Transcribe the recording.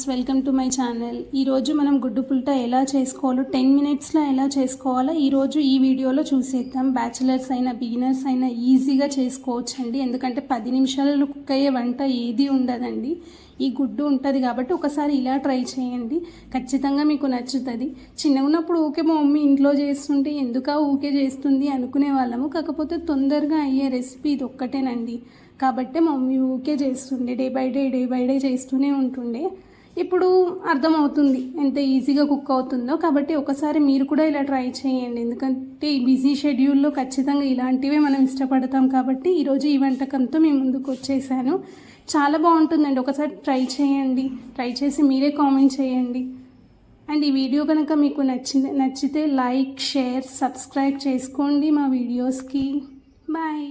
Friends, welcome to my channel. ఈరోజు మనం గుడ్డు పుల్టా ఎలా చేసుకోవాలో 10 మినిట్స్లో ఎలా చేసుకోవాలో ఈరోజు ఈ వీడియోలో చూసేద్దాం. బ్యాచిలర్స్ అయినా బిగినర్స్ అయినా ఈజీగా చేసుకోవచ్చండి. ఎందుకంటే 10 నిమిషాలలో కుక్ అయ్యే వంట ఏది ఉండదండి. ఈ గుడ్డు ఉంటుంది కాబట్టి ఒకసారి ఇలా ట్రై చేయండి, ఖచ్చితంగా మీకు నచ్చుతుంది. చిన్నగా ఉన్నప్పుడు ఊకే మా మమ్మీ ఇంట్లో చేస్తుంటే ఎందుకా ఊకే చేస్తుంది అనుకునే వాళ్ళము. కాకపోతే తొందరగా అయ్యే రెసిపీ ఇది ఒక్కటేనండి. కాబట్టి మా మమ్మీ ఊకే చేస్తుండే, డే బై డే చేస్తూనే ఉంటుండే. ఇప్పుడు అర్థమవుతుంది ఎంత ఈజీగా కుక్ అవుతుందో. కాబట్టి ఒకసారి మీరు కూడా ఇలా ట్రై చేయండి. ఎందుకంటే ఈ బిజీ షెడ్యూల్లో ఖచ్చితంగా ఇలాంటివే మనం ఇష్టపడతాం. కాబట్టి ఈరోజు ఈ వంటకంతో మేము ముందుకు వచ్చేసాను. చాలా బాగుంటుందండి, ఒకసారి ట్రై చేయండి. ట్రై చేసి మీరే కామెంట్ చేయండి. అండ్ ఈ వీడియో కనుక మీకు నచ్చితే లైక్, షేర్, సబ్స్క్రైబ్ చేసుకోండి మా వీడియోస్కి. బాయ్.